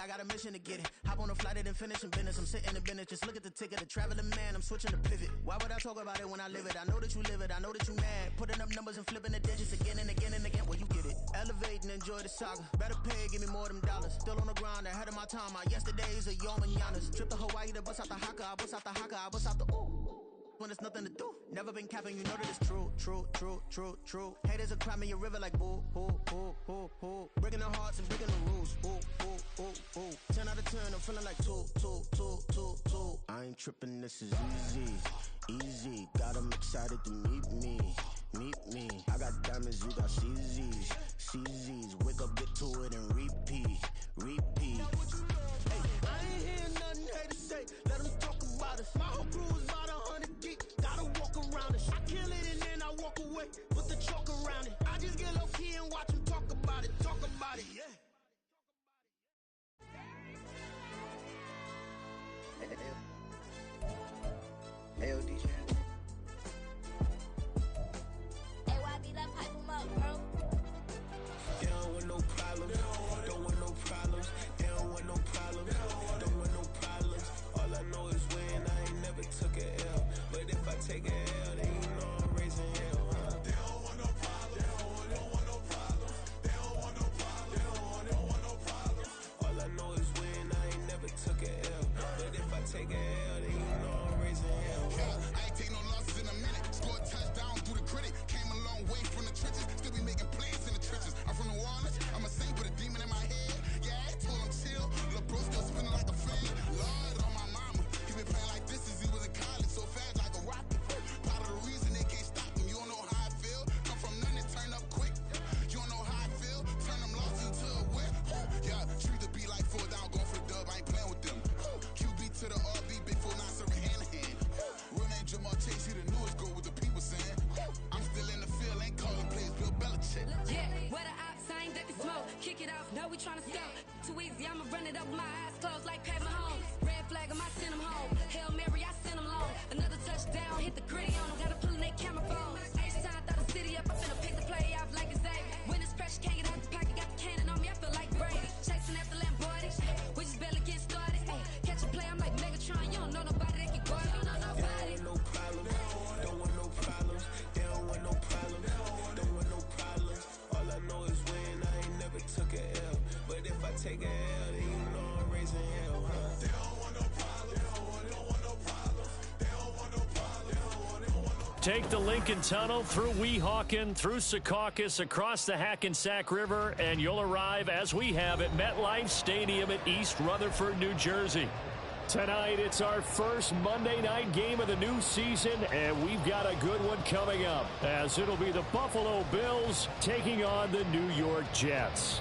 I got a mission to get it. Hop on a flight and finish in business. I'm sitting in business, just look at the ticket. A traveling man, I'm switching to pivot. Why would I talk about it when I live it? I know that you live it, I know that you mad. Putting up numbers and flipping the digits again and again and again. Well, you get it. Elevate and enjoy the saga. Better pay, give me more than dollars. Still on the grind, ahead of my time. My yesterdays are your mananas. Trip to Hawaii to bust out the haka. I bust out the haka, I bust out the ooh. When there's nothing to do. Never been capping, you know that it's true, true, true, true, true. Haters are crying me a river like boo, hoo, hoo, hoo, hoo. Breaking their hearts and breaking the rules. Ooh, ooh, ooh, ooh. 10 out of 10, I'm feeling like 2, 2, 2, 2, 2. I ain't tripping, this is easy, easy. Got 'em excited to meet me, meet me. I got diamonds, you got CZs, CZs. Wake up, get to it and repeat, repeat. Hey, I ain't hearing nothing haters say. Let them talk about us. My whole crew is about 100 deep. Gotta walk around it. I kill it and then I walk away. Put the chalk around it. I just get low key and watch them talk about it. Talk about it, yeah. Hey, yo, DJ. Hey, YB, let pipe him up, bro. They don't want no problems. Don't want no problems. They don't want no problems. Don't want no problems. All I know is win. I ain't never took a L. But if I take a L, then you know I'm raising hell, huh? They don't want no problems. They don't want no problems. They don't want no problems. They don't want no problems. All I know is win. I ain't never took a L. But if I take a L, then you know I'm raising hell, huh? Yeah, I ain't take no losses in a minute. Scored a touchdown through the critic. Came a long way from the trenches. Still be making plays in the trenches. I'm from New Orleans. I'm a saint with a demon in my head. Yeah, I told him chill. Lil' bro still spinning like a fan. Lord on my mama. He been playing like this since he was in college. So fast like a rocket. Part of the reason they can't stop him. You don't know how I feel. Come from nothing and turn up quick. You don't know how I feel. Turn them losses into a whip. Yeah, treat the beat like 4 down. Going for the dub. I ain't playing with them. QB to the RB. Big 4-9 serving hand to hand. Real name Jamar Chase. He the newest goal with the people saying. I'm still in the field. Ain't calling plays. Bill Belichick. Yeah, where the ops, I ain't ducking smoke. Kick it off, no, we tryna score. Too easy, I'ma run it up with my eyes closed like Pat Mahomes. Red flag, I send him home. Hail Mary, I send him long. Another touchdown, hit the gritty on him. Gotta pull in their camera phones. H-time, throw the city up. I finna pick the play off like it's Xavier. When it's pressure, can't get out the pocket. Got the cannon on me, I feel like Brady. Chasing after Lamborghini. We just barely getting started. Ay, catch a play, I'm like Megatron. You don't know nobody that can guard. You don't know nobody. They don't want no problems. Don't want no problems. They don't want no problems. Don't want no problems. All I know is win. I ain't never took a L. But if I take a L, then you know I'm raising hell, huh? They don't want no problems. They don't want no problems. They don't want no problems. They don't want no. Take the Lincoln Tunnel through Weehawken, through Secaucus, across the Hackensack River, and you'll arrive, as we have, at MetLife Stadium at East Rutherford, New Jersey. Tonight, it's our first Monday night game of the new season, and we've got a good one coming up, as it'll be the Buffalo Bills taking on the New York Jets.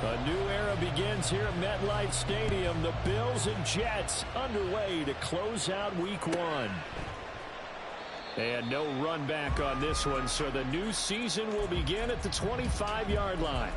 A new era begins here at MetLife Stadium. The Bills and Jets underway to close out Week 1. And no run back on this one, so the new season will begin at the 25-yard line.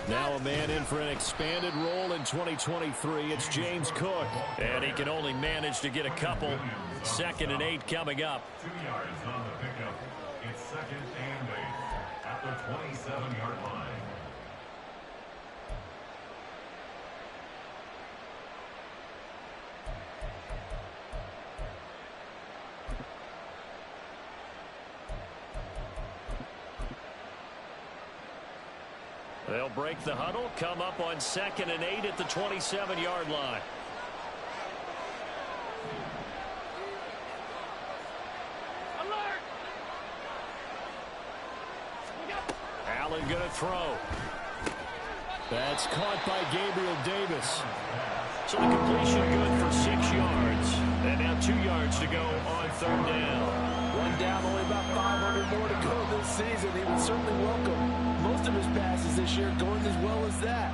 Now a man in for an expanded role in 2023. It's James Cook. And he can only manage to get a couple. 2nd and 8 coming up. 2 yards on the pickup. It's 2nd and 8 at the 27-yard line. They'll break the huddle, come up on 2nd and 8 at the 27-yard line. Allen going to throw. That's caught by Gabriel Davis. So the completion good for 6 yards. And now 2 yards to go on third down. One down, only about 500 more to go this season. He would certainly welcome most of his passes this year going as well as that.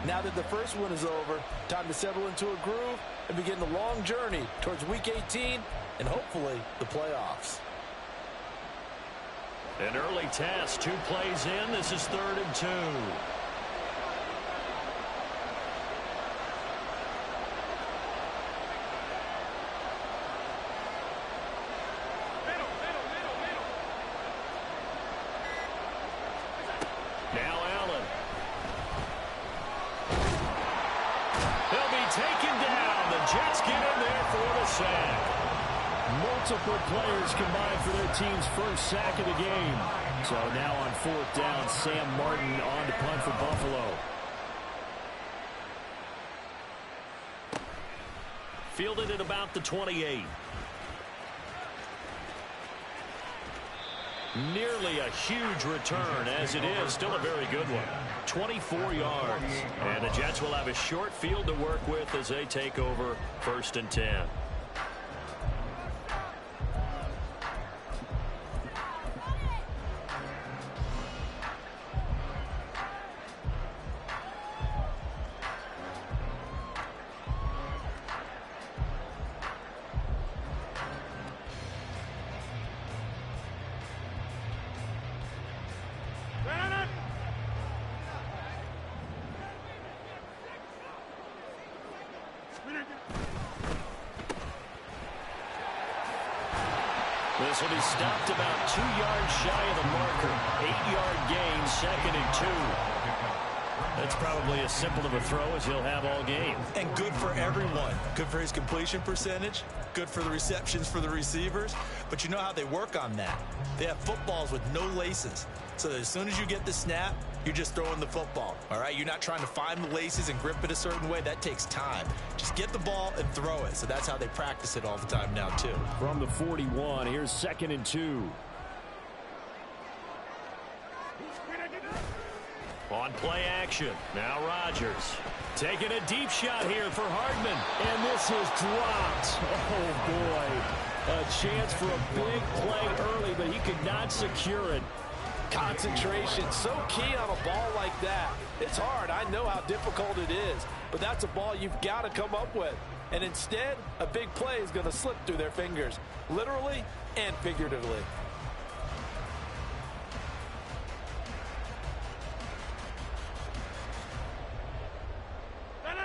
Now that the first one is over, time to settle into a groove and begin the long journey towards Week 18 and hopefully the playoffs. An early test, 2 plays in. This is 3rd and 2. Now Allen. He'll be taken down. The Jets get in there for the sack. Multiple players combined for their team's first sack of the game. So now on 4th down, Sam Martin on to punt for Buffalo. Fielded at about the 28. Nearly a huge return, as it is still a very good one. 24 yards. And the Jets will have a short field to work with as they take over 1st and 10. This will be stopped about 2 yards shy of the marker. 8-yard gain, 2nd and 2. That's probably as simple of a throw as he'll have all game. And good for everyone. Good for his completion percentage. Good for the receptions for the receivers. But you know how they work on that. They have footballs with no laces. So as soon as you get the snap, you're just throwing the football. All right? You're not trying to find the laces and grip it a certain way. That takes time. Just get the ball and throw it. So that's how they practice it all the time now, too. From the 41, here's 2nd and 2. On play action. Now Rodgers. Taking a deep shot here for Hardman. And this is dropped. Oh, boy. A chance for a big play early, but he could not secure it. Concentration, so key on a ball like that. It's hard. I know how difficult it is, but that's a ball you've got to come up with. And instead, a big play is going to slip through their fingers, literally and figuratively.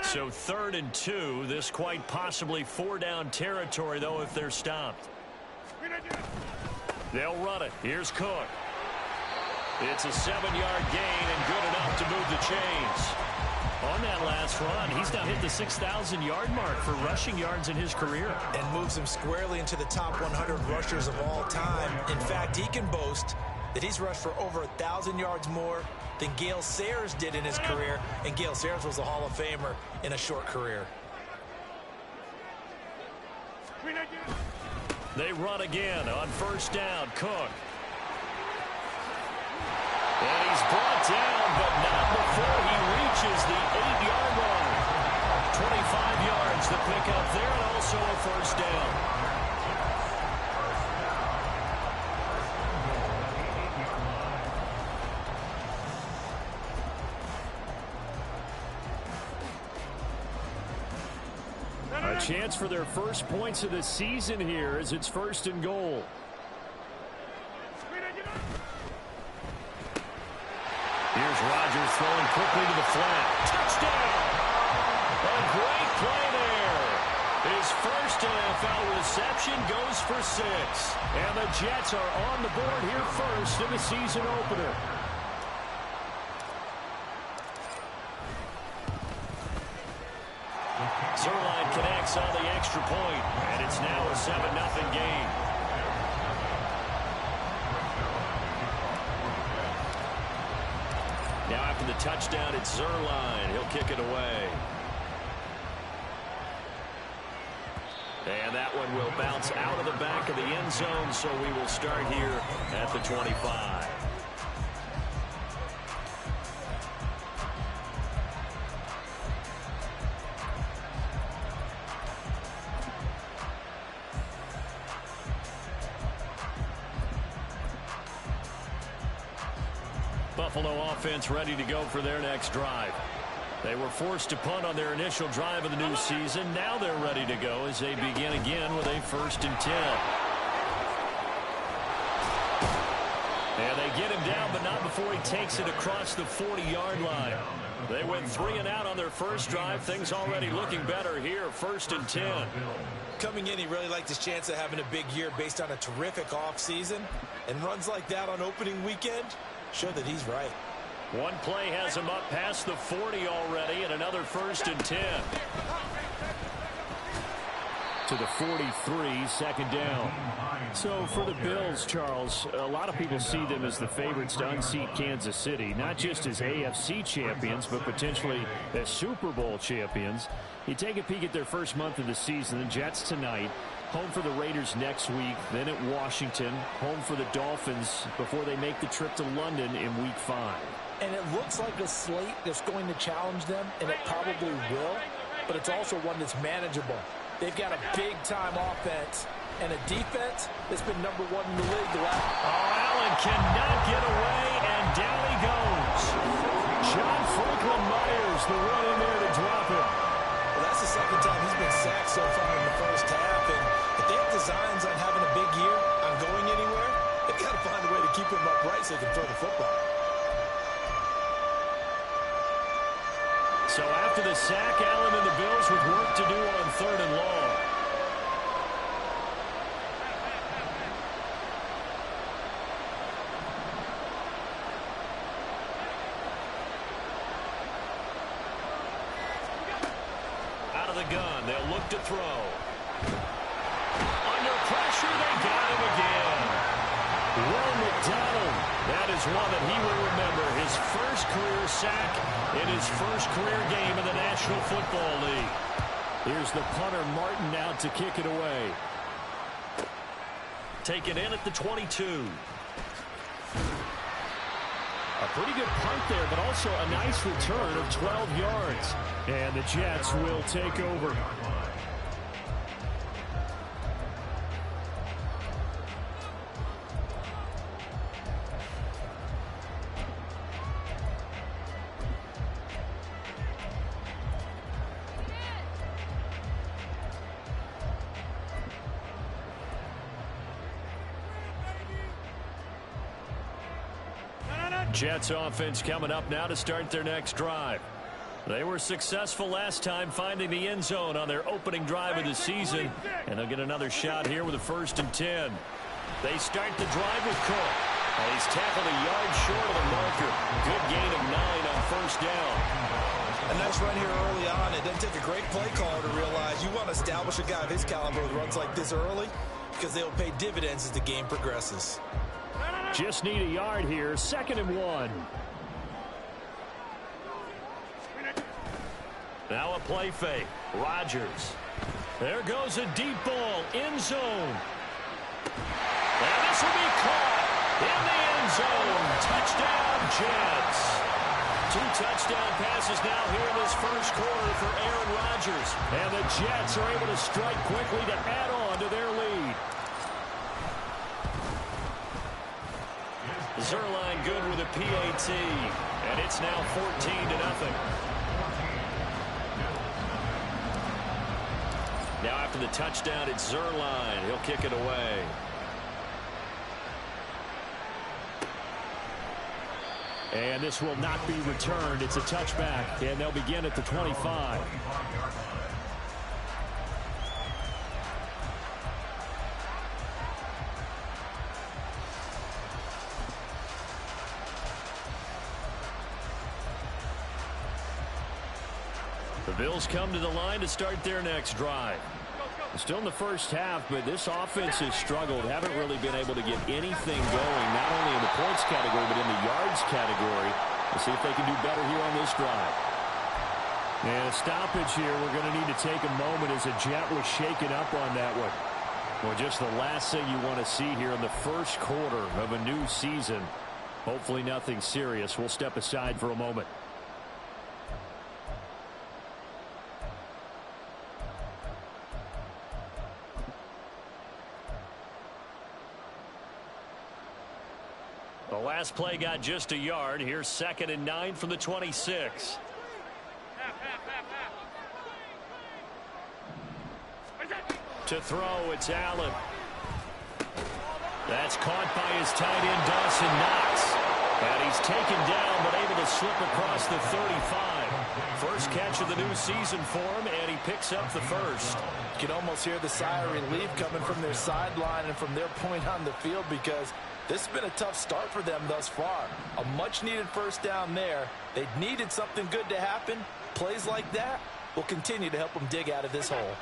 So 3rd and 2, this quite possibly 4-down territory, though, if they're stopped. They'll run it. Here's Cook. It's a 7-yard gain and good enough to move the chains. On that last run, he's now hit the 6,000-yard mark for rushing yards in his career. And moves him squarely into the top 100 rushers of all time. In fact, he can boast that he's rushed for over 1,000 yards more than Gale Sayers did in his career. And Gale Sayers was a Hall of Famer in a short career. They run again on 1st down. Cook. And he's brought down, but not before he reaches the 8-yard line. 25 yards to pick up there, and also a 1st down. A chance for their first points of the season here as it's 1st and goal. Here's Rodgers throwing quickly to the flat. Touchdown! A great play there. His first NFL reception goes for 6. And the Jets are on the board here first in the season opener. Zuerlein connects on the extra point, and it's now a 7-0 game. Now after the touchdown, it's Zuerlein. He'll kick it away. And that one will bounce out of the back of the end zone, so we will start here at the 25. Buffalo offense ready to go for their next drive. They were forced to punt on their initial drive of the new season. Now they're ready to go as they begin again with a 1st and 10. And they get him down, but not before he takes it across the 40-yard line. They went 3 and out on their first drive. Things already looking better here. 1st and 10. Coming in, he really liked his chance of having a big year based on a terrific offseason. And runs like that on opening weekend show that he's right. One play has him up past the 40 already, and another 1st and 10. To the 43, 2nd down. So for the Bills, Charles, a lot of people see them as the favorites to unseat Kansas City, not just as AFC champions, but potentially as Super Bowl champions. You take a peek at their first month of the season. The Jets tonight, home for the Raiders next week, then at Washington, home for the Dolphins before they make the trip to London in Week 5. And it looks like a slate that's going to challenge them, and it probably will, but it's also one that's manageable. They've got a big-time offense and a defense that's been #1 in the league the last. Oh, Allen cannot get away, and down he goes. John Franklin Myers, the one in there to drop him. Well, that's the second time he's been sacked so far in the first half, and if they have designs on having a big year, on going anywhere, they've got to find a way to keep him upright so they can throw the football. So after the sack, Allen and the Bills with work to do on 3rd and long. Out of the gun, they'll look to throw. Under pressure, they got him again. Will McDonald, that is one that he will remember. His first career sack in his first career game in the National Football League. Here's the punter, Martin, out to kick it away. Taken in at the 22. A pretty good punt there, but also a nice return of 12 yards. And the Jets will take over. Jets offense coming up now to start their next drive. They were successful last time finding the end zone on their opening drive of the season, and they'll get another shot here with a 1st and 10. They start the drive with Cook. And he's tackled a yard short of the marker. Good gain of 9 on 1st down. A nice run here early on. It doesn't take a great play caller to realize you want to establish a guy of his caliber with runs like this early because they'll pay dividends as the game progresses. Just need a yard here. 2nd and 1. Now a play fake. Rodgers. There goes a deep ball. End zone. And this will be caught in the end zone. Touchdown, Jets. 2 touchdown passes now here in this first quarter for Aaron Rodgers. And the Jets are able to strike quickly to add on to their lead. Zuerlein good with a PAT, and it's now 14-0. Now after the touchdown, it's Zuerlein. He'll kick it away. And this will not be returned. It's a touchback, and they'll begin at the 25. The Bills come to the line to start their next drive. Still in the first half, but this offense has struggled. Haven't really been able to get anything going, not only in the points category, but in the yards category. We'll see if they can do better here on this drive. And a stoppage here. We're going to need to take a moment as a Jet was shaken up on that one. Well, just the last thing you want to see here in the first quarter of a new season. Hopefully nothing serious. We'll step aside for a moment. The last play got just a yard. Here's 2nd and 9 from the 26. To throw, it's Allen. That's caught by his tight end, Dawson Knox. And he's taken down, but able to slip across the 35. First catch of the new season for him, and he picks up the first. You can almost hear the sigh of relief coming from their sideline and from their point on the field, because this has been a tough start for them thus far. A much-needed first down there. They needed something good to happen. Plays like that will continue to help them dig out of this hole.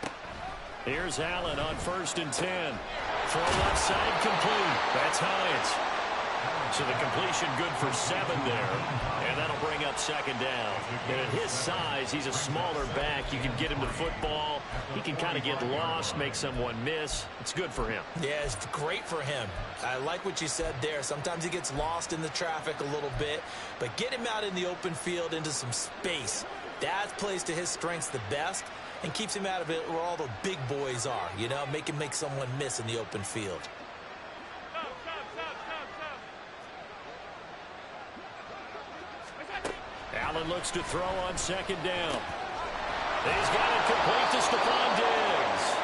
Here's Allen on 1st and 10. Throw left side complete. That's Hines. So the completion good for 7 there. And that'll bring up 2nd down. And at his size, he's a smaller back. You can get him to football. He can kind of get lost, make someone miss. It's good for him. Yeah, it's great for him. I like what you said there. Sometimes he gets lost in the traffic a little bit. But get him out in the open field into some space. That plays to his strengths the best and keeps him out of it where all the big boys are. You know, make him make someone miss in the open field. Allen looks to throw on 2nd down. He's got it complete to Stephon Diggs.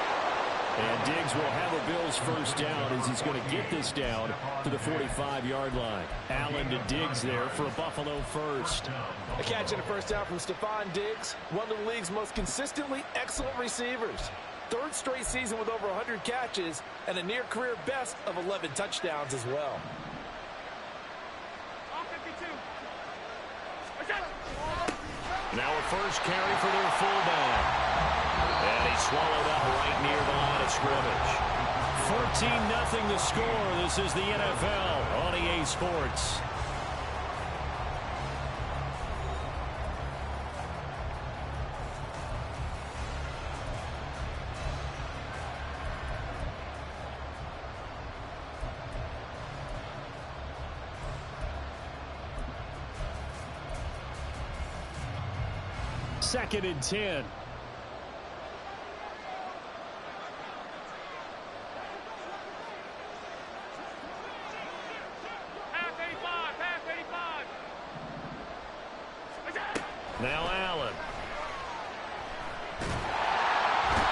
And Diggs will have a Bills first down as he's going to get this down to the 45-yard line. Allen to Diggs there for a Buffalo first. A catch and a first down from Stephon Diggs, one of the league's most consistently excellent receivers. 3rd straight season with over 100 catches and a near-career best of 11 touchdowns as well. Now a first carry for their fullback. And he swallowed up right near the line of scrimmage. 14-0 the score. This is the NFL on EA Sports. Second and 10. Now Allen.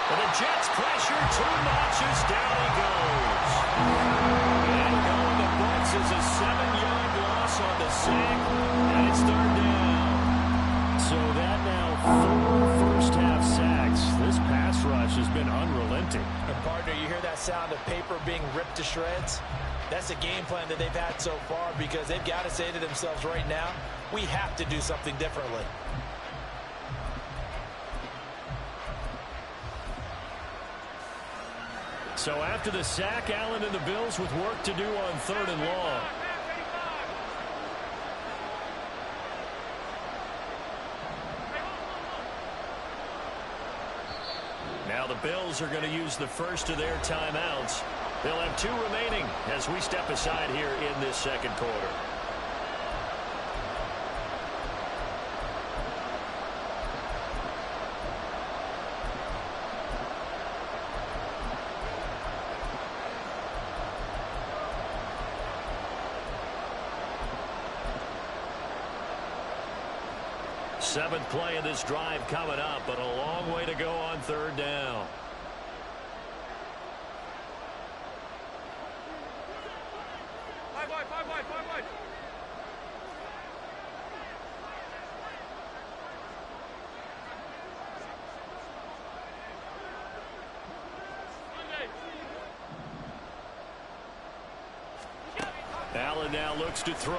And the Jets pressure 2 notches. Down he goes. And going to Bucks is a 7-yard loss on the sack. And it's 3rd down. So that now 4 first-half sacks. This pass rush has been unrelenting. And partner, you hear that sound of paper being ripped to shreds? That's the game plan that they've had so far, because they've got to say to themselves right now, we have to do something differently. So after the sack, Allen and the Bills with work to do on 3rd and long. Now the Bills are going to use the first of their timeouts. They'll have 2 remaining as we step aside here in this 2nd quarter. Seventh play of this drive coming up, but a long way to go on 3rd down. Allen now looks to throw.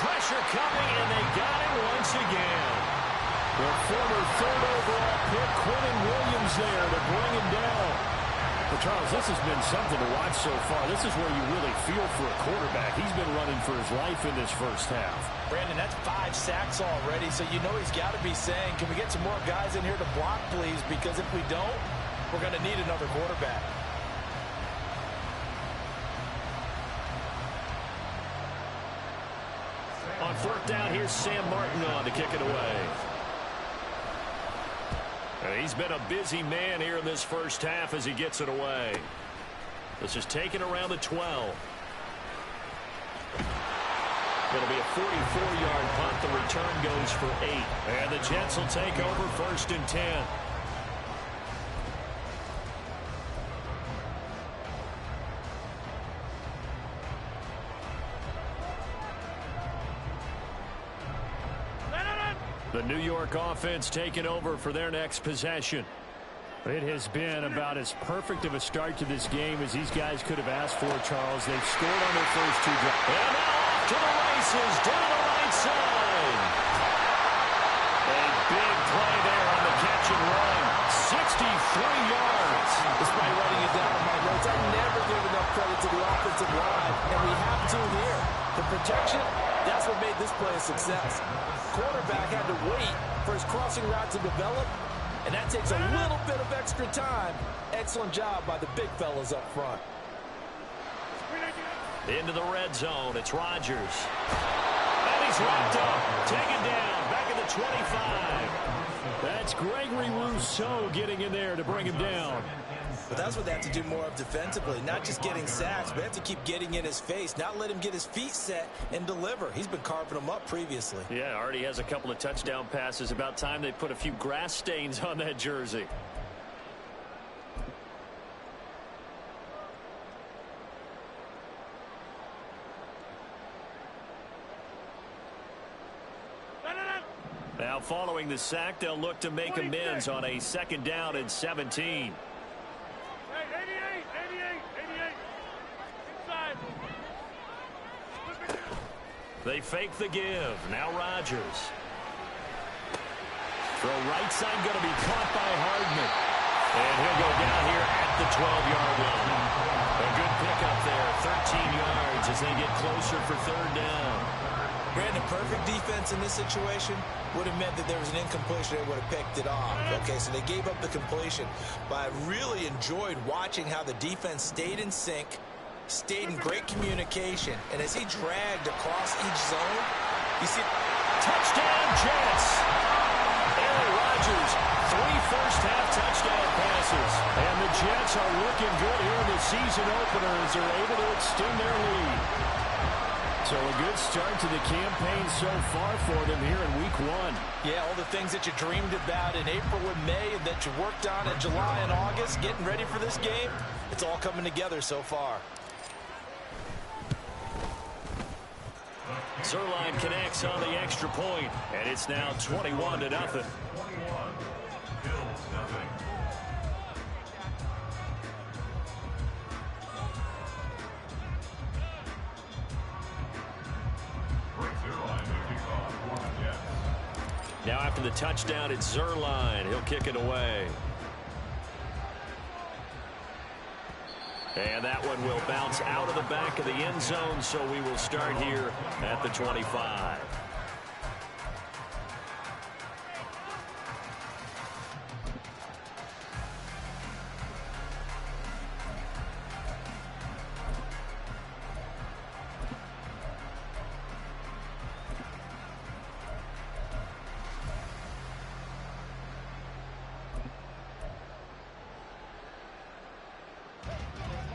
Pressure coming, and they got it once again. The former 3rd overall pick, Quentin Williams, there to bring him down. Well, Charles, this has been something to watch so far. This is where you really feel for a quarterback. He's been running for his life in this first half. Brandon, that's 5 sacks already, so you know he's got to be saying, can we get some more guys in here to block, please? Because if we don't, we're going to need another quarterback. On 4th down, here's Sam Martin on to kick it away. And he's been a busy man here in this first half as he gets it away. This is taken around the 12. It'll be a 44-yard punt. The return goes for 8. And the Jets will take over 1st and 10. The New York offense taking over for their next possession. It has been about as perfect of a start to this game as these guys could have asked for, Charles. They've scored on their first 2 drives. And now off to the races down the right side. A big play there on the catch and run. 63 yards. Despite writing it down in my notes, I never give enough credit to the offensive line, and we have to here. The protection, that's what made this play a success. Quarterback had to wait for his crossing route to develop, and that takes a little bit of extra time. Excellent job by the big fellas up front. Into the red zone, it's Rodgers. And he's wrapped up, taken down, back at the 25. That's Gregory Rousseau getting in there to bring him down. But that's what they have to do more of defensively, not just getting sacks, but they have to keep getting in his face, not let him get his feet set and deliver. He's been carving them up previously. Yeah, already has a couple of touchdown passes. About time they put a few grass stains on that jersey. Now following the sack, they'll look to make amends on a 2nd down and 17. They fake the give. Now Rodgers. Throw right side going to be caught by Hardman. And he'll go down here at the 12-yard line. A good pickup there. 13 yards as they get closer for 3rd down. Brandon, perfect defense in this situation would have meant that there was an incompletion. They would have picked it off. Okay, so they gave up the completion. But I really enjoyed watching how the defense stayed in sync, stayed in great communication, and as he dragged across each zone, you see... Touchdown, Jets! Aaron Rodgers, 3 first-half touchdown passes. And the Jets are looking good here in the season opener as they're able to extend their lead. So a good start to the campaign so far for them here in Week 1. Yeah, all the things that you dreamed about in April and May and that you worked on in July and August, getting ready for this game, it's all coming together so far. Zuerlein connects on the extra point, and it's now 21-0. Now after the touchdown, it's Zuerlein. He'll kick it away. And that one will bounce out of the back of the end zone, so we will start here at the 25.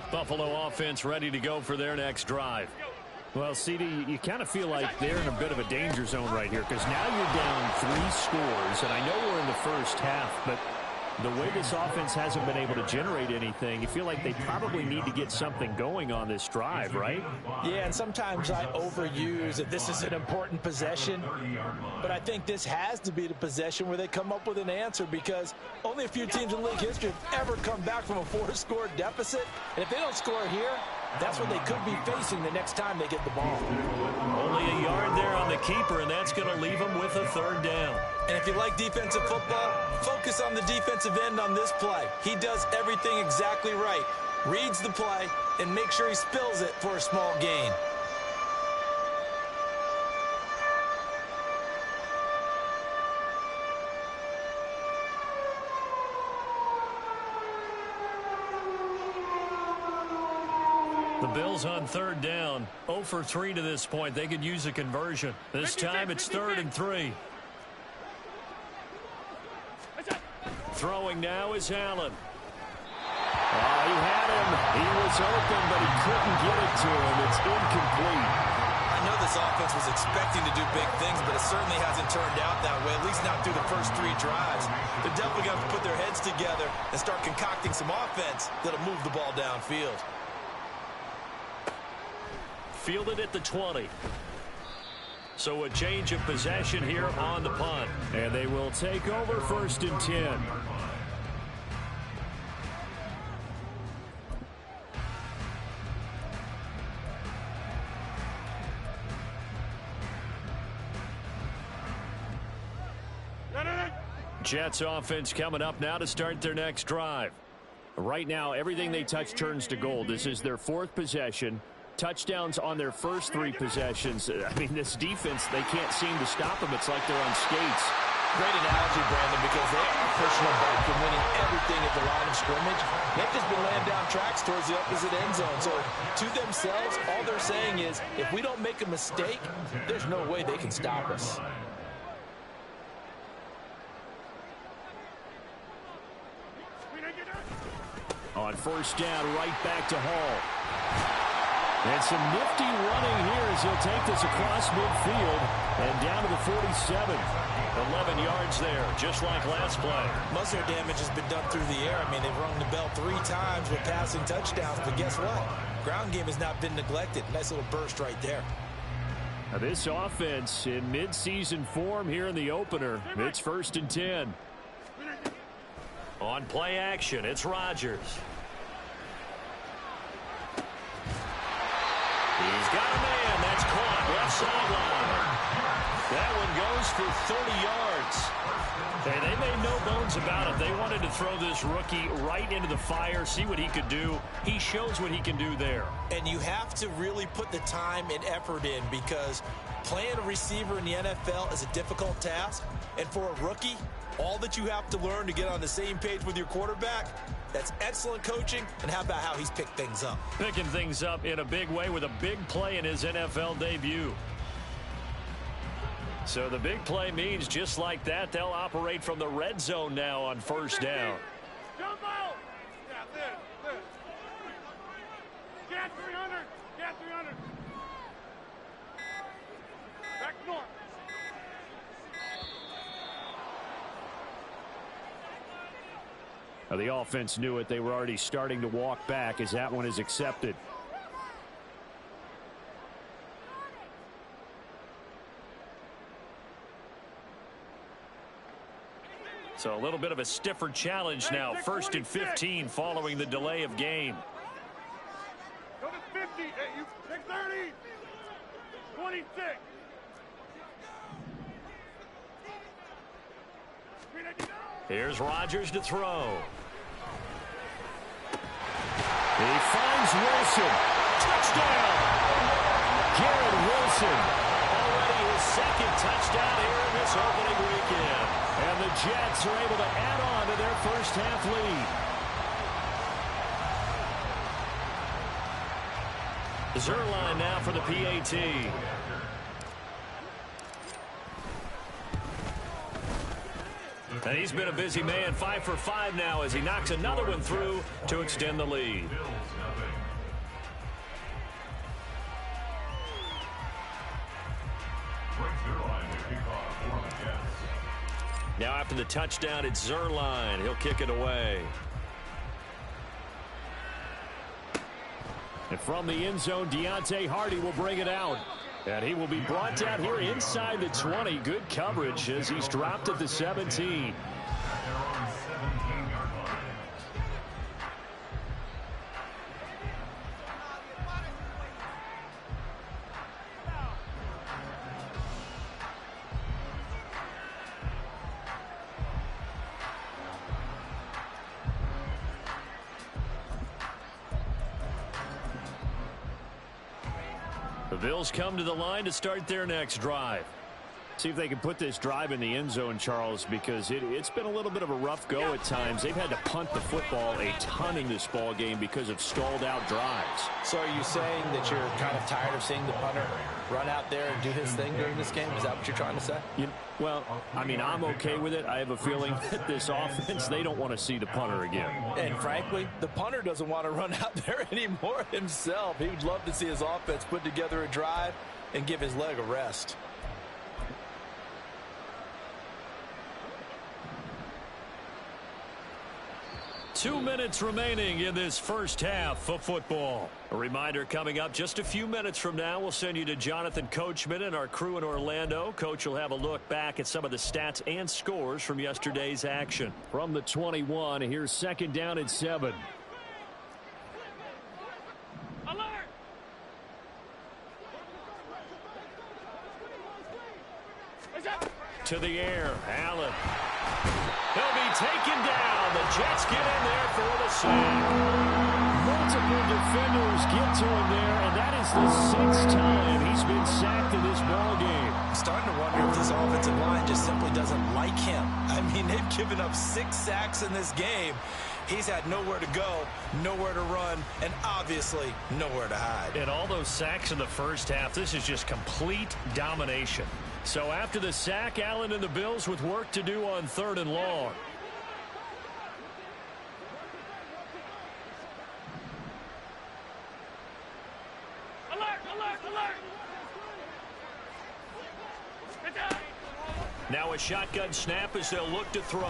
Buffalo offense ready to go for their next drive. Well, CD, you kind of feel like they're in a bit of a danger zone right here because now you're down 3 scores, and I know we're in the first half, but the way this offense hasn't been able to generate anything, you feel like they probably need to get something going on this drive, right? Yeah, and sometimes I overuse that this is an important possession, but I think this has to be the possession where they come up with an answer because only a few teams in league history have ever come back from a 4-score deficit, and if they don't score here, that's what they could be facing the next time they get the ball. Only a yard there on the keeper, and that's going to leave them with a 3rd down. And if you like defensive football, focus on the defensive end on this play. He does everything exactly right. Reads the play and makes sure he spills it for a small gain. The Bills on 3rd down, 0 for 3 to this point. They could use a conversion. This time it's 3rd and 3. Throwing now is Allen. He had him. He was open, but he couldn't get it to him. It's incomplete. I know this offense was expecting to do big things, but it certainly hasn't turned out that way, at least not through the first 3 drives. They're definitely going to have to put their heads together and start concocting some offense that'll move the ball downfield. Fielded at the 20. So a change of possession here on the punt. And they will take over 1st and 10. Jets offense coming up now to start their next drive. Right now, everything they touch turns to gold. This is their 4th possession. Touchdowns on their first 3 possessions. I mean, this defense, they can't seem to stop them. It's like they're on skates. Great analogy, Brandon, because they are pushing them back and winning everything at the line of scrimmage. They've just been laying down tracks towards the opposite end zone. So to themselves, all they're saying is, if we don't make a mistake, there's no way they can stop us. On 1st down, right back to Hall. And some nifty running here as he'll take this across midfield and down to the 47. 11 yards there, just like last play. Muscle damage has been done through the air. I mean, they've rung the bell 3 times with passing touchdowns, but guess what? Ground game has not been neglected. Nice little burst right there. Now this offense in mid-season form here in the opener. It's 1st and 10. On play action, it's Rodgers. He's got a man. That's caught. Left sideline. That one goes for 30 yards. Hey, they made no bones about it. They wanted to throw this rookie right into the fire, see what he could do. He shows what he can do there. And you have to really put the time and effort in, because playing a receiver in the NFL is a difficult task. And for a rookie, all that you have to learn to get on the same page with your quarterback, that's excellent coaching. And how about how he's picked things up? Picking things up in a big way with a big play in his NFL debut. So the big play means just like that, they'll operate from the red zone now on 1st down. Jump out! Yeah, this. Get 300! Get 300! Back north. Now the offense knew it. They were already starting to walk back as that one is accepted. So a little bit of a stiffer challenge now. 1st and 15 following the delay of game. Go to 50. Hey, you take 30. 26. Here's Rodgers to throw. He finds Wilson. Touchdown! Garrett Wilson. Already his 2nd touchdown here in this opening weekend. And the Jets are able to add on to their first half lead. Zuerlein now for the PAT. And he's been a busy man, 5 for 5 now as he knocks another one through to extend the lead. Now after the touchdown, it's Zuerlein. He'll kick it away. And from the end zone, Deontay Hardy will bring it out. And he will be brought down here inside the 20. Good coverage as he's dropped at the 17. The Bills come to the line to start their next drive. See if they can put this drive in the end zone, Charles, because it's been a little bit of a rough go at times. They've had to punt the football a ton in this ball game because of stalled out drives. So are you saying that you're kind of tired of seeing the punter run out there and do his thing during this game? Is that what you're trying to say? Well, I mean, I'm okay with it. I have a feeling that this offense, they don't want to see the punter again. And frankly, the punter doesn't want to run out there anymore himself. He would love to see his offense put together a drive and give his leg a rest. Two minutes remaining in this first half of football. A reminder coming up just a few minutes from now. We'll send you to Jonathan Coachman and our crew in Orlando. Coach will have a look back at some of the stats and scores from yesterday's action. From the 21, here's second down and 7. Alert! To the air, Allen. He'll be taken down. The Jets get in there for the sack. Multiple defenders get to him there, and that is the 6th time he's been sacked in this ball game. I'm starting to wonder if this offensive line just simply doesn't like him. I mean, they've given up 6 sacks in this game. He's had nowhere to go, nowhere to run, and obviously nowhere to hide. And all those sacks in the first half, this is just complete domination. So after the sack, Allen and the Bills with work to do on 3rd and long. Alert! Alert! Alert! Now a shotgun snap as they'll look to throw.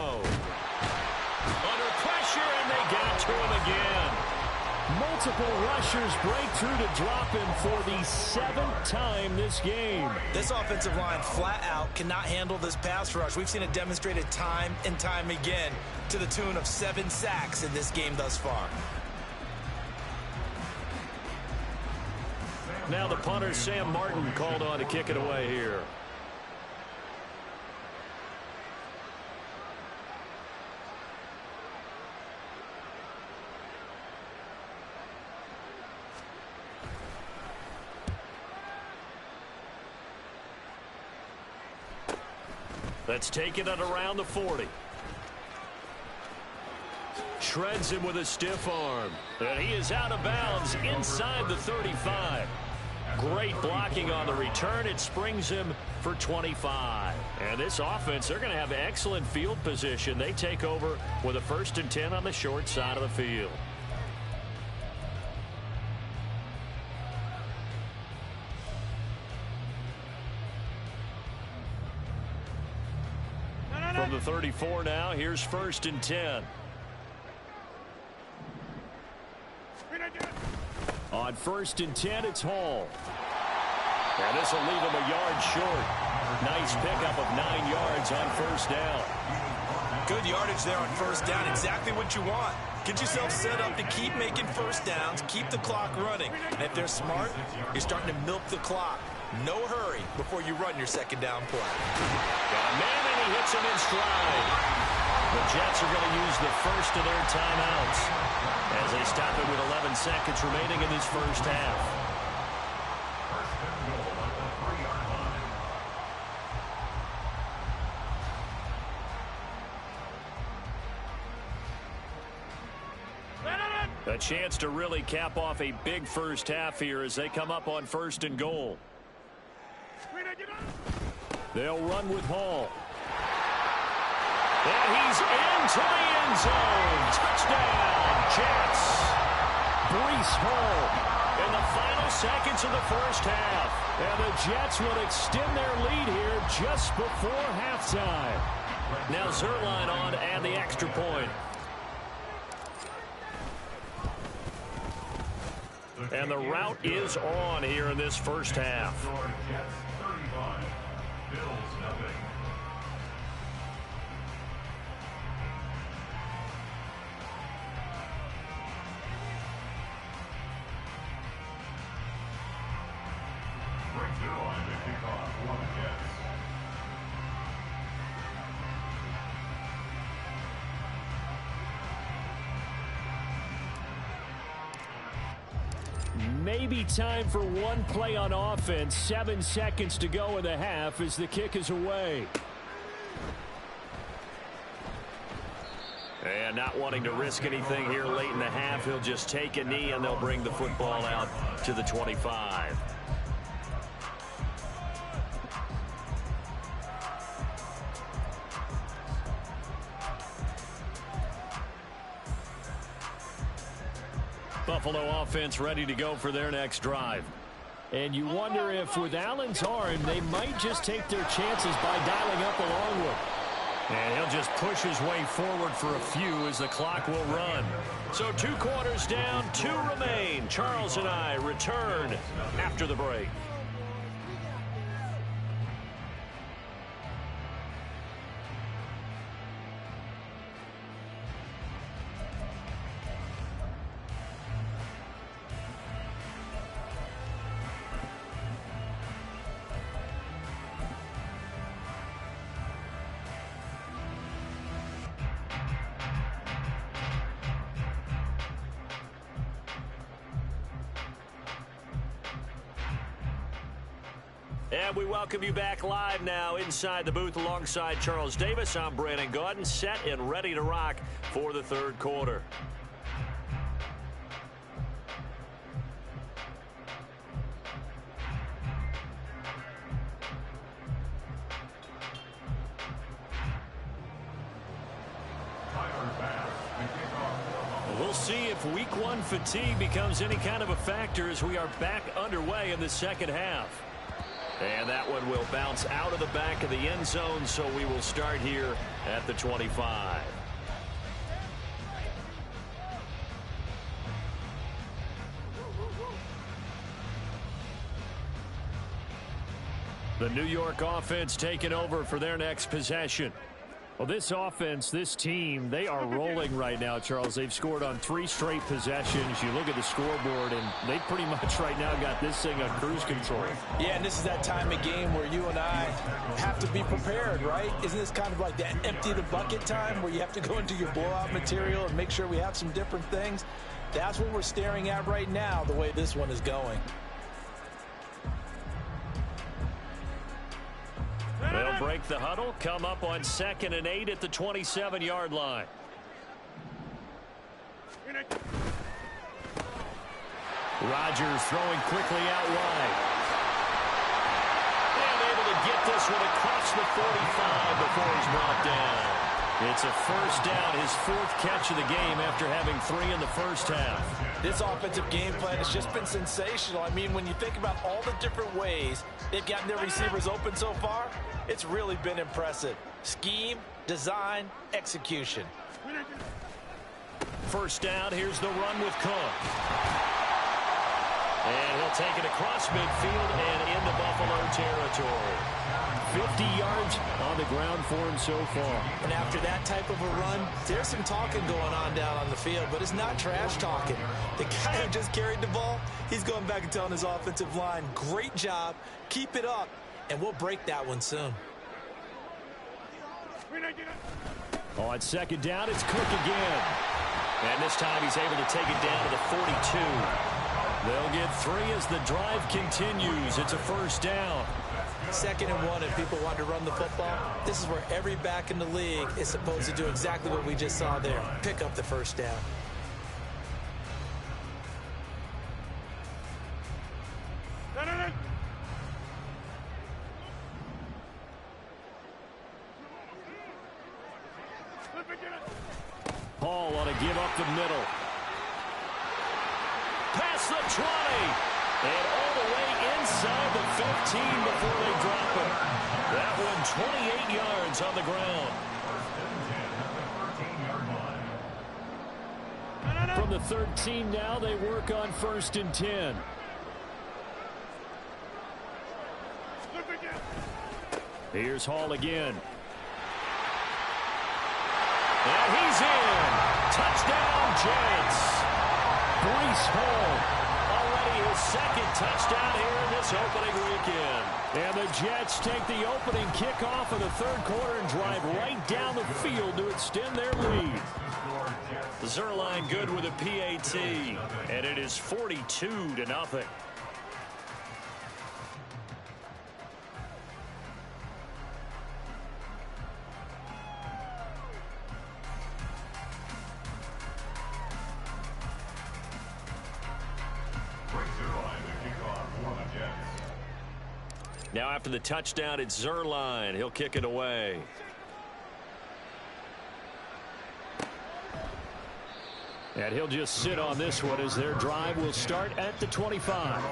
Under pressure, and they got to him again. Multiple rushers break through to drop him for the 7th time this game. This offensive line flat out cannot handle this pass rush. We've seen it demonstrated time and time again to the tune of 7 sacks in this game thus far. Now the punter, Sam Martin, called on to kick it away here. Let's take it at around the 40. Shreds him with a stiff arm. And he is out of bounds inside the 35. Great blocking on the return. It springs him for 25. And this offense, they're going to have excellent field position. They take over with a 1st and 10 on the short side of the field. From the 34 now, here's 1st and 10. On 1st and 10, it's Hall. And this will leave him a yard short. Nice pickup of 9 yards on 1st down. Good yardage there on 1st down. Exactly what you want. Get yourself set up to keep making 1st downs, keep the clock running. And if they're smart, you're starting to milk the clock. No hurry before you run your 2nd down play. Got a man, and he hits him in stride. The Jets are going to use the first of their timeouts as they stop it with 11 seconds remaining in this first half. A chance to really cap off a big first half here as they come up on 1st and goal. They'll run with Hall. And he's into the end zone. Touchdown, Jets. Breece Hall in the final seconds of the first half. And the Jets will extend their lead here just before halftime. Now Zuerlein on to add the extra point. And the route is on here in this first half. maybe time for one play on offense. 7 seconds to go in the half as the kick is away. And not wanting to risk anything here late in the half, he'll just take a knee and they'll bring the football out to the 25. Buffalo offense ready to go for their next drive. And you wonder if with Allen's arm, they might just take their chances by dialing up a long one. And he'll just push his way forward for a few as the clock will run. So 2 quarters down, 2 remain. Charles and I return after the break. And we welcome you back live now inside the booth alongside Charles Davis. I'm Brandon Gaudin, set and ready to rock for the 3rd quarter. We'll see if week 1 fatigue becomes any kind of a factor as we are back underway in the 2nd half. And that one will bounce out of the back of the end zone, so we will start here at the 25. The New York offense taking over for their next possession. Well, this offense, this team, they are rolling right now, Charles. They've scored on 3 straight possessions. You look at the scoreboard, and they pretty much right now got this thing on cruise control. Yeah, and this is that time of game where you and I have to be prepared, right? Isn't this kind of like that empty the bucket time where you have to go into your blowout material and make sure we have some different things? That's what we're staring at right now, the way this one is going. They'll break the huddle, come up on 2nd and 8 at the 27-yard line. Rodgers throwing quickly out wide. And able to get this one across the 45 before he's brought down. It's a first down, his 4th catch of the game after having 3 in the first half. This offensive game plan has just been sensational. I mean, when you think about all the different ways they've gotten their receivers open so far, it's really been impressive. Scheme, design, execution. First down, here's the run with Cook. And he'll take it across midfield and into Buffalo territory. 50 yards on the ground for him so far. And after that type of a run, there's some talking going on down on the field, but it's not trash talking. The guy who just carried the ball, he's going back and telling his offensive line, great job, keep it up, and we'll break that one soon. On 2nd down, it's Cook again. And this time he's able to take it down to the 42. They'll get 3 as the drive continues. It's a first down. 2nd and 1, if people want to run the football, this is where every back in the league is supposed to do exactly what we just saw there. Pick up the first down. Paul ought to give up the middle. Past the 20. And all the way inside the 15 before they drop it. That one 28 yards on the ground. From the 13 now, they work on 1st and 10. Here's Hall again. And he's in. Touchdown, Jets. Breece Hall. Already his 2nd touchdown here in this opening weekend. And the Jets take the opening kickoff of the third quarter and drive right down the field to extend their lead. Zuerlein good with a PAT, and it is 42-0. Now after the touchdown, it's Zuerlein. He'll kick it away. And he'll just sit on this one as their drive will start at the 25.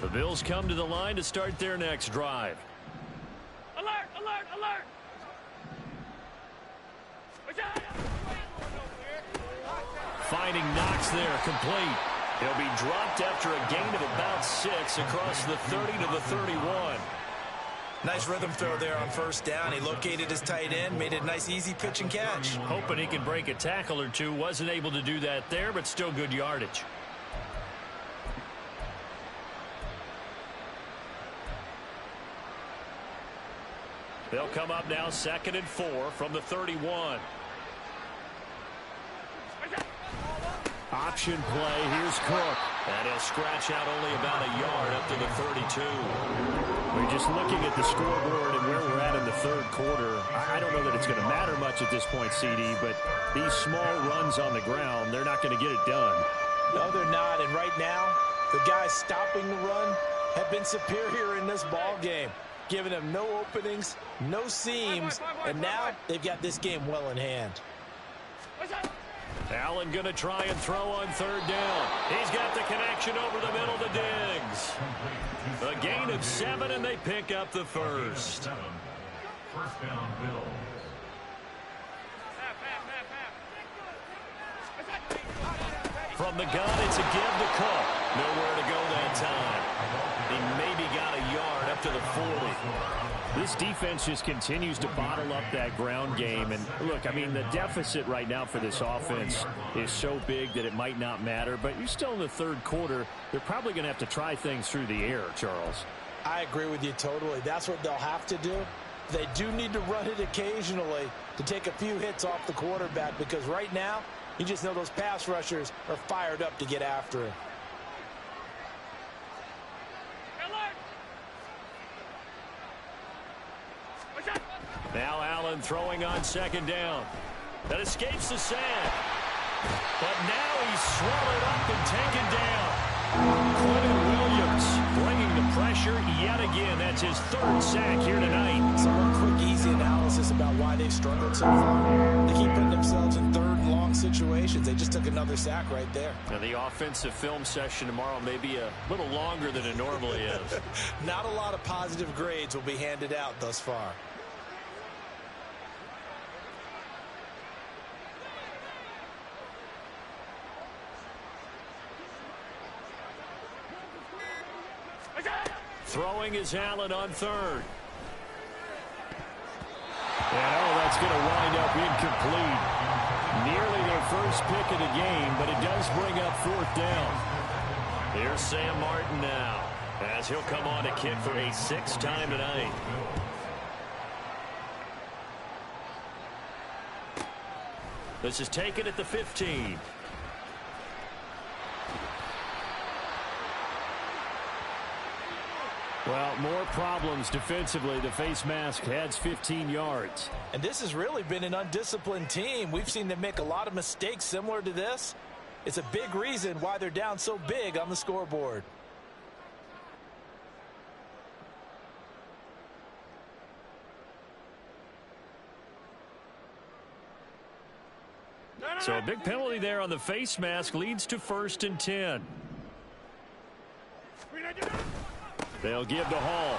The Bills come to the line to start their next drive. Alert, alert, alert! Finding Knox there, complete. He'll be dropped after a gain of about 6 across the 30 to the 31. Nice rhythm throw there on first down. He located his tight end, made a nice easy pitch and catch. Hoping he can break a tackle or two. Wasn't able to do that there, but still good yardage. They'll come up now 2nd and 4 from the 31. Option play. Here's Cook. And he'll scratch out only about a yard up to the 32. We're just looking at the scoreboard and where we're at in the third quarter. I don't know that it's going to matter much at this point, CD, but these small runs on the ground, they're not going to get it done. No, they're not. And right now, the guys stopping the run have been superior in this ball game, giving them no openings, no seams, and now they've got this game well in hand. Allen going to try and throw on third down. He's got the connection over the middle to Diggs. A gain of 7, and they pick up the first. First down, Bills. From the gun, it's a give to Cook. Nowhere to go that time. He maybe got a yard up to the 40. This defense just continues to bottle up that ground game. And look, I mean, the deficit right now for this offense is so big that it might not matter. But you're still in the third quarter. They're probably going to have to try things through the air, Charles. I agree with you totally. That's what they'll have to do. They do need to run it occasionally to take a few hits off the quarterback, because right now, you just know those pass rushers are fired up to get after him. Now Allen throwing on second down. That escapes the sack. But now he's swallowed up and taken down. Quentin Williams bringing the pressure yet again. That's his 3rd sack here tonight. Some quick, easy analysis about why they've struggled so far. They keep putting themselves in 3rd and long situations. They just took another sack right there. Now the offensive film session tomorrow may be a little longer than it normally is. Not a lot of positive grades will be handed out thus far. Throwing is Allen on third. And that's going to wind up incomplete. Nearly their first pick of the game, but it does bring up 4th down. Here's Sam Martin now, as he'll come on to kick for a 6th time tonight. This is taken at the 15. Well, more problems defensively. The face mask adds 15 yards. And this has really been an undisciplined team. We've seen them make a lot of mistakes similar to this. It's a big reason why they're down so big on the scoreboard. So a big penalty there on the face mask leads to 1st and 10. They'll give to Hall.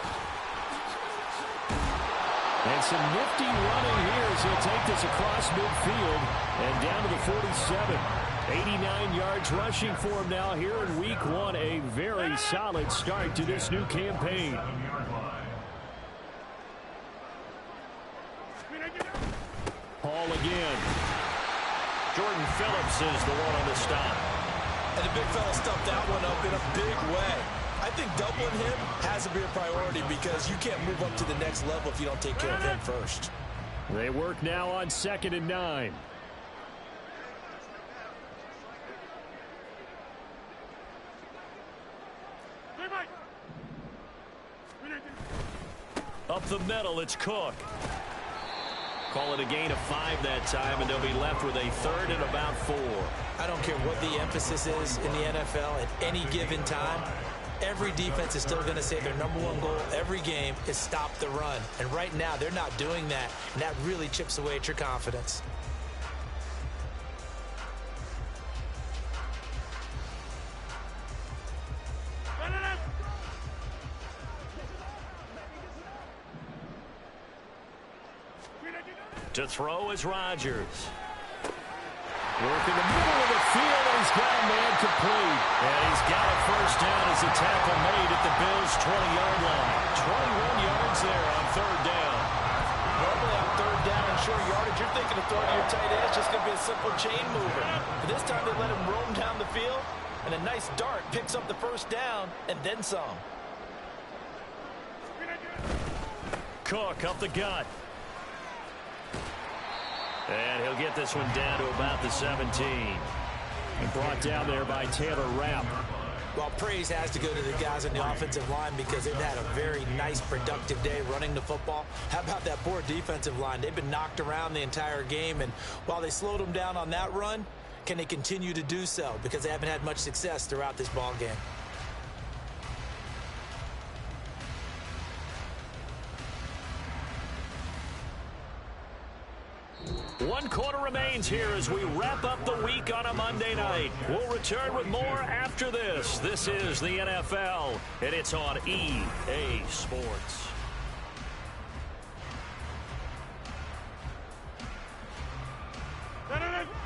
And some nifty running here as he'll take this across midfield and down to the 47. 89 yards rushing for him now here in week 1. A very solid start to this new campaign. Paul again. Jordan Phillips is the one on the stop. And the big fella stuffed that one up in a big way. I think doubling him has to be a priority because you can't move up to the next level if you don't take care of him first. They work now on 2nd and 9. Up the middle, it's Cook. Call it a gain of 5 that time, and they'll be left with a 3rd and about 4. I don't care what the emphasis is in the NFL at any given time. Every defense is still going to say their #1 goal every game is stop the run. And right now, they're not doing that, and that really chips away at your confidence. To throw is Rodgers. Work in the middle of the field, and he's got a man complete. And he's got a first down as the tackle made at the Bills' 20-yard line. 21 yards there on 3rd down. Normally on 3rd down and short yardage, you're thinking of throwing to your tight end. It's just going to be a simple chain mover. But this time they let him roam down the field, and a nice dart picks up the first down and then some. Cook up the gut. And he'll get this one down to about the 17. And brought down there by Taylor Rapp. Well, praise has to go to the guys on the offensive line because they've had a very nice, productive day running the football. How about that poor defensive line? They've been knocked around the entire game, and while they slowed them down on that run, can they continue to do so? Because they haven't had much success throughout this ball game. One quarter remains here as we wrap up the week on a Monday night. We'll return with more after this. This is the NFL, and it's on EA Sports.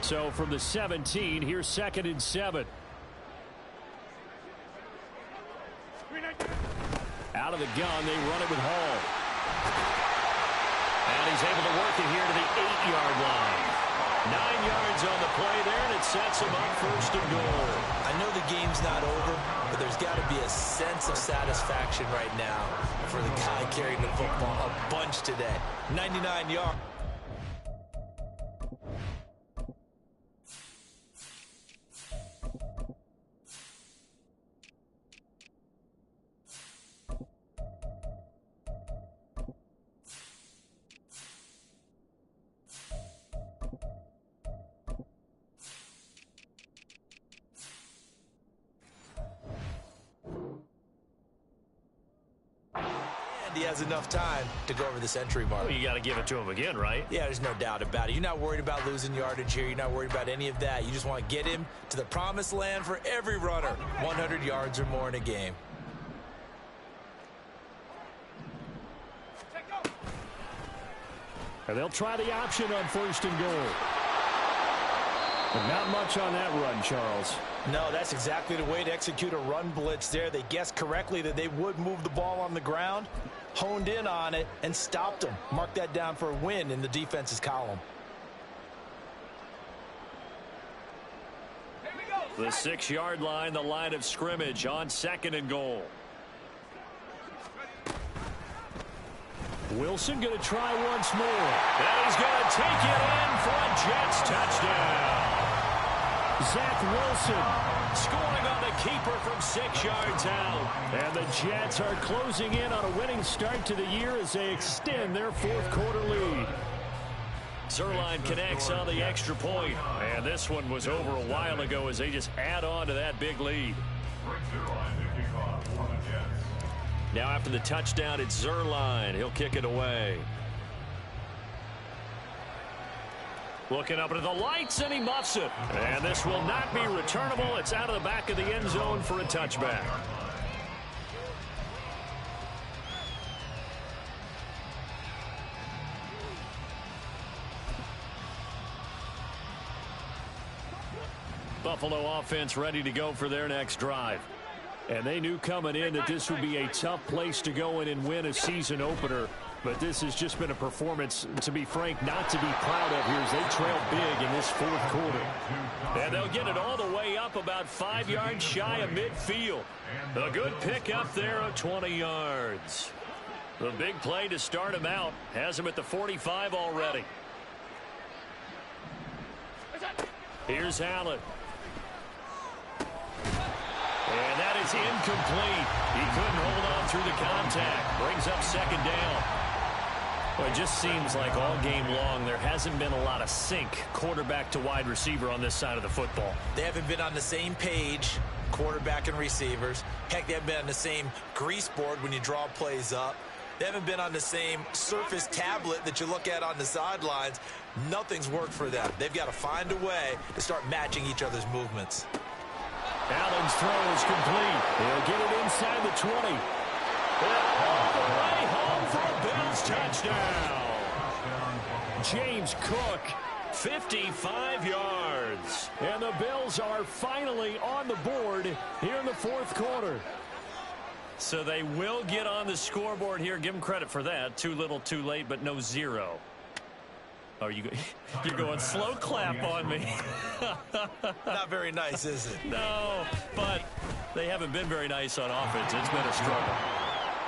So from the 17, here's 2nd and 7. Out of the gun, they run it with Hall. And he's able to work it here to the 8-yard line. 9 yards on the play there, and it sets him up 1st and goal. I know the game's not over, but there's got to be a sense of satisfaction right now for the guy carrying the football a bunch today. 99 yards. He has enough time to go over the century mark. Well, you got to give it to him again, right? Yeah, there's no doubt about it. You're not worried about losing yardage here. You're not worried about any of that. You just want to get him to the promised land for every runner. 100 yards or more in a game. And they'll try the option on 1st and goal. But not much on that run, Charles. No, that's exactly the way to execute a run blitz there. They guessed correctly that they would move the ball on the ground, honed in on it, and stopped them. Mark that down for a win in the defense's column. The 6-yard line, the line of scrimmage on 2nd and goal. Wilson going to try once more. And he's going to take it in for a Jets touchdown. Zach Wilson scoring on the keeper from 6 yards out. And the Jets are closing in on a winning start to the year as they extend their 4th quarter lead. Zuerlein connects on the extra point. And this one was over a while ago as they just add on to that big lead. Now after the touchdown, it's Zuerlein. He'll kick it away. Looking up into the lights, and he muffs it. And this will not be returnable. It's out of the back of the end zone for a touchback. Buffalo offense ready to go for their next drive. And they knew coming in that this would be a tough place to go in and win a season opener. But this has just been a performance, to be frank, not to be proud of here as they trail big in this fourth quarter. And they'll get it all the way up about 5 yards shy of midfield. A good pick up there of 20 yards. The big play to start him out has him at the 45 already. Here's Allen. And that is incomplete. He couldn't hold on through the contact. Brings up second down. Well, it just seems like all game long there hasn't been a lot of sync quarterback to wide receiver on this side of the football. They haven't been on the same page, quarterback and receivers. Heck, they haven't been on the same grease board when you draw plays up. They haven't been on the same Surface tablet that you look at on the sidelines. Nothing's worked for them. They've got to find a way to start matching each other's movements. Allen's throw is complete. He'll get it inside the 20. All the way home for a Bills touchdown. James Cook, 55 yards. And the Bills are finally on the board here in the fourth quarter. So they will get on the scoreboard here. Give them credit for that. Too little, too late, but no zero. Oh, you're going slow clap on me. Not very nice, is it? No, but they haven't been very nice on offense. It's been a struggle.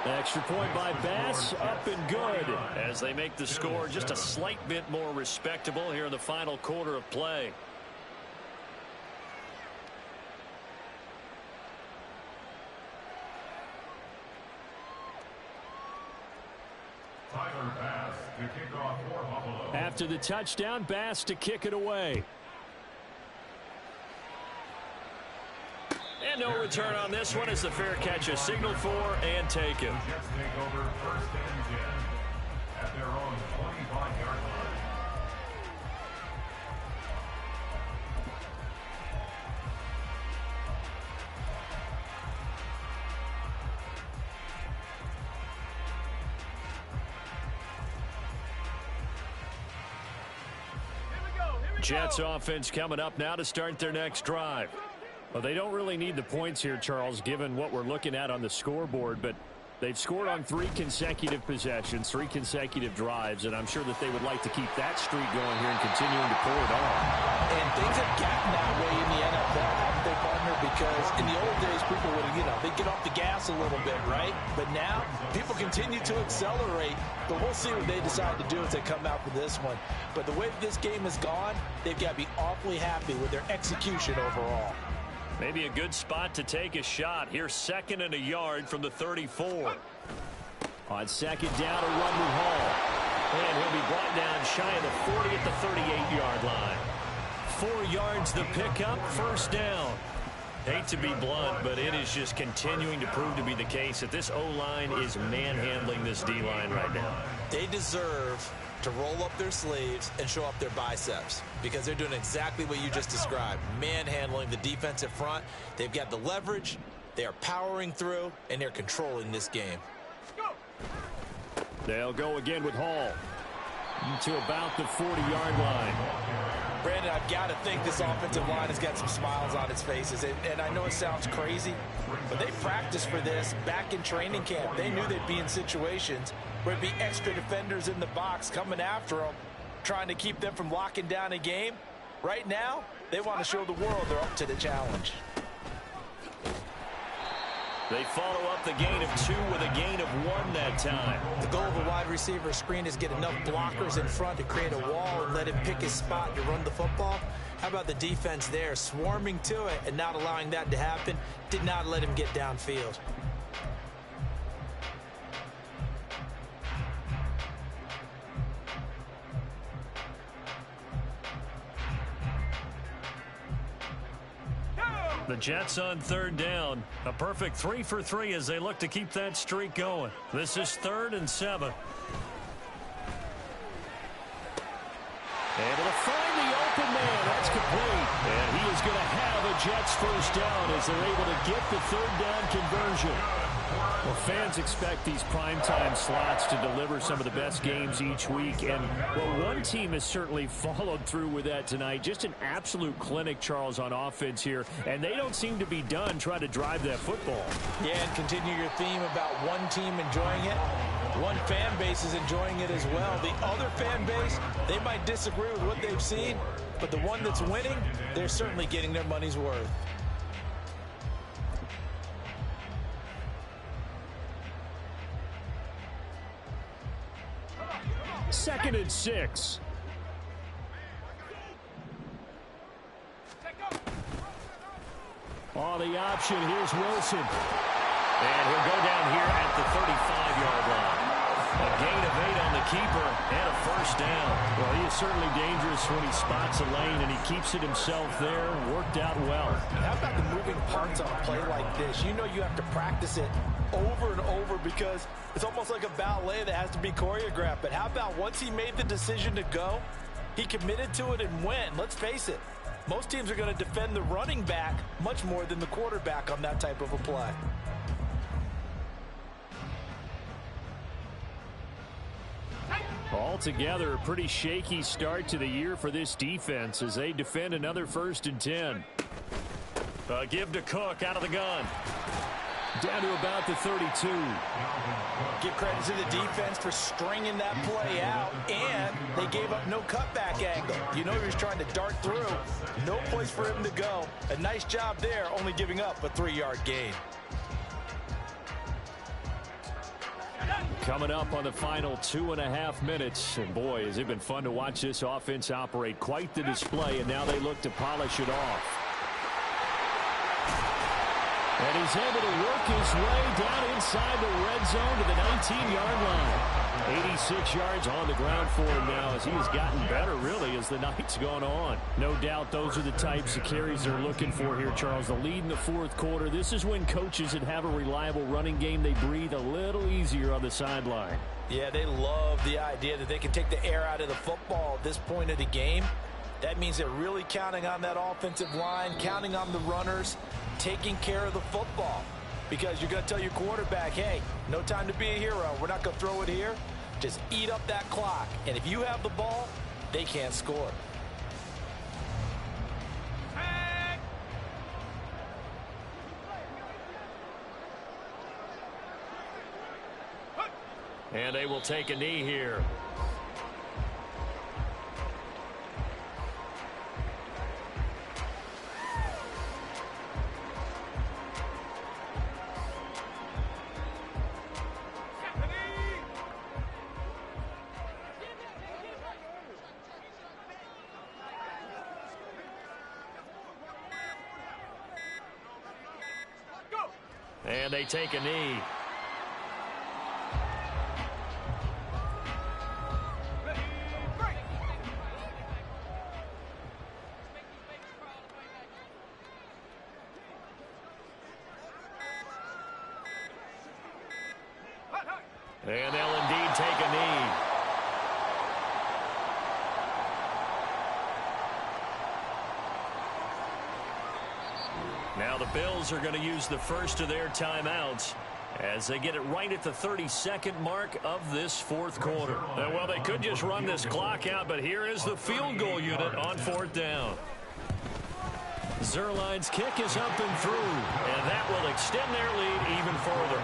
Extra point by Bass, up and good as they make the score just a slight bit more respectable here in the final quarter of play. Tyler Bass to kick off for Buffalo. After the touchdown, Bass to kick it away. And no return on this one as the fair catch is signaled for and taken. The Jets take over first and 10 at their own 25-yard line. Jets offense coming up now to start their next drive. Well, they don't really need the points here, Charles, given what we're looking at on the scoreboard, but they've scored on 3 consecutive possessions, 3 consecutive drives, and I'm sure that they would like to keep that streak going here and continuing to pour it on. And things have gotten that way in the NFL, haven't they, partner? Because in the old days, people would, they'd get off the gas a little bit, right? But now, people continue to accelerate, but we'll see what they decide to do as they come out for this one. But the way this game has gone, they've got to be awfully happy with their execution overall. Maybe a good spot to take a shot. Here's 2nd and a yard from the 34. On 2nd down, a run with Hall. And he'll be brought down shy of the 40 at the 38-yard line. 4 yards the pickup, first down. Hate to be blunt, but it is just continuing to prove to be the case that this O-line is manhandling this D-line right now. They deserve to roll up their sleeves and show up their biceps because they're doing exactly what you just described, manhandling the defensive front. They've got the leverage, they are powering through, and they're controlling this game. They'll go again with Hall to about the 40-yard line. Brandon, I've got to think this offensive line has got some smiles on its faces. And I know it sounds crazy, but they practiced for this back in training camp. They knew they'd be in situations where it'd be extra defenders in the box coming after them, trying to keep them from locking down a game. Right now, they want to show the world they're up to the challenge. They follow up the gain of 2 with a gain of 1 that time. The goal of a wide receiver screen is get enough blockers in front to create a wall and let him pick his spot to run the football. How about the defense there, swarming to it and not allowing that to happen? Did not let him get downfield. The Jets on 3rd down. A perfect 3 for 3 as they look to keep that streak going. This is 3rd and 7. Able to find the open man. That's complete. And he is going to have a Jets first down as they're able to get the 3rd down conversion. Well, fans expect these primetime slots to deliver some of the best games each week. And, well, one team has certainly followed through with that tonight. Just an absolute clinic, Charles, on offense here. And they don't seem to be done trying to drive that football. Yeah, and continue your theme about one team enjoying it. One fan base is enjoying it as well. The other fan base, they might disagree with what they've seen, but the one that's winning, they're certainly getting their money's worth. Second and 6. Oh, the option. Here's Wilson. And he'll go down here at the 35-yard line. A gain of 8 on the keeper and a first down. Well, he is certainly dangerous when he spots a lane, and he keeps it himself there. Worked out well. How about the moving parts on a play like this? You know you have to practice it over and over because it's almost like a ballet that has to be choreographed. But how about once he made the decision to go, he committed to it and went. Let's face it, most teams are going to defend the running back much more than the quarterback on that type of a play. Altogether, a pretty shaky start to the year for this defense as they defend another 1st and 10. Give to Cook out of the gun. Down to about the 32. Give credit to the defense for stringing that play out, and they gave up no cutback angle. You know he was trying to dart through. No place for him to go. A nice job there, only giving up a 3-yard gain. Coming up on the final 2.5 minutes. And boy, has it been fun to watch this offense operate. Quite the display, and now they look to polish it off. And he's able to work his way down inside the red zone to the 19-yard line. 86 yards on the ground for him now as he has gotten better, really, as the night's gone on. No doubt those are the types of carries they're looking for here, Charles. The lead in the 4th quarter. This is when coaches that have a reliable running game, they breathe a little easier on the sideline. Yeah, they love the idea that they can take the air out of the football at this point of the game. That means they're really counting on that offensive line, counting on the runners, taking care of the football. Because you're going to tell your quarterback, hey, no time to be a hero. We're not going to throw it here. Just eat up that clock. And if you have the ball, they can't score. And they will take a knee here. And they take a knee. And they'll indeed take a knee. Now the Bills are going to use the first of their timeouts as they get it right at the 32nd mark of this 4th quarter. Well, they could just run this clock out, but here is the field goal unit on 4th down. Zuerlein's kick is up and through, and that will extend their lead even further.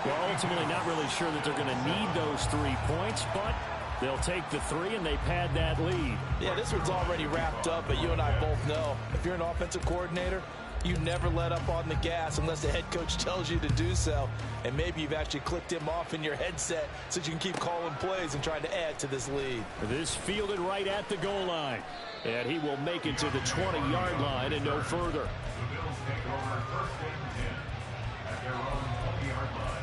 Well, ultimately not really sure that they're going to need those 3 points, but they'll take the 3 and they pad that lead. Yeah, this one's already wrapped up, but you and I both know if you're an offensive coordinator, you never let up on the gas unless the head coach tells you to do so. And maybe you've actually clicked him off in your headset so you can keep calling plays and trying to add to this lead. This fielded right at the goal line. And he will make it to the 20-yard line and no further. The Bills take over 1st and 10 at their own 20-yard line.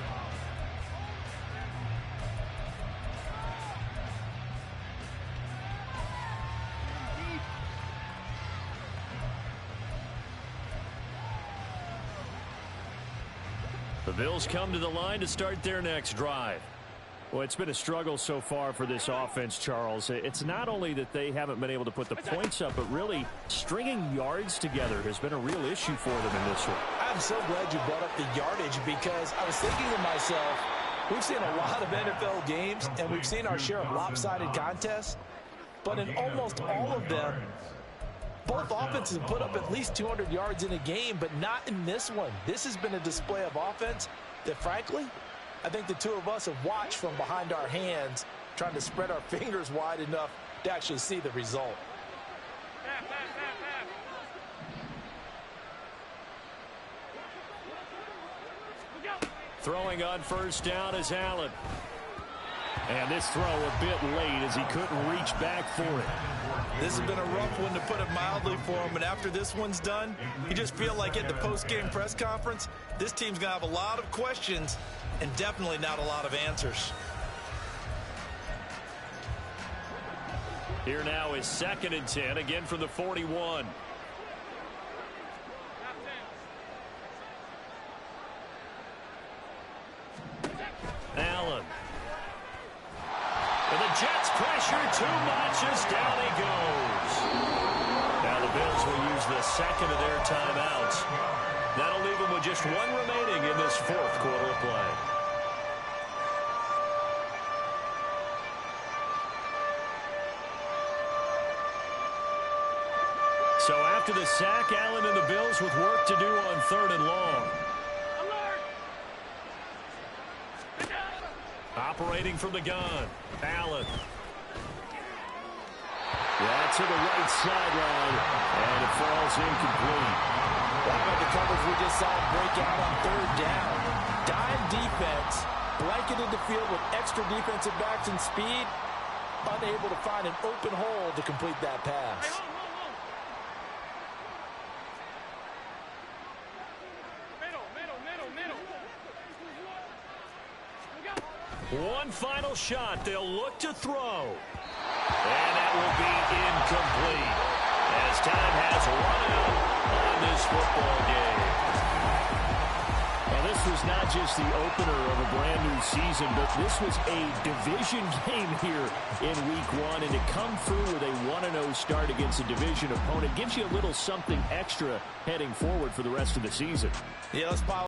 The Bills come to the line to start their next drive. Well, it's been a struggle so far for this offense, Charles. It's not only that they haven't been able to put the points up, but really stringing yards together has been a real issue for them in this one. I'm so glad you brought up the yardage because I was thinking to myself, we've seen a lot of NFL games, and we've seen our share of lopsided contests, but in almost all of them, both offenses put up at least 200 yards in a game, but not in this one. This has been a display of offense that, frankly, I think the two of us have watched from behind our hands, trying to spread our fingers wide enough to actually see the result. Throwing on first down is Allen. And this throw a bit late as he couldn't reach back for it. This has been a rough one, to put it mildly, for him. And after this one's done, you just feel like at the post-game press conference, this team's going to have a lot of questions and definitely not a lot of answers. Here now is 2nd and 10, again from the 41. Allen. And the Jets pressure too much as down he goes. Now the Bills will use the second of their timeouts. That'll leave them with just one remaining in this 4th quarter of play. So after the sack, Allen and the Bills with work to do on 3rd and long. Operating from the gun, Allen. Yeah, to the right sideline, and it falls incomplete. How about the coverage we just saw break out on 3rd down? Dime defense, blanketed the field with extra defensive backs and speed, unable to find an open hole to complete that pass. One final shot. They'll look to throw. And that will be incomplete as time has run out on this football game. Well, this was not just the opener of a brand new season, but this was a division game here in week 1. And to come through with a 1-0 start against a division opponent gives you a little something extra heading forward for the rest of the season. Yeah, let's pile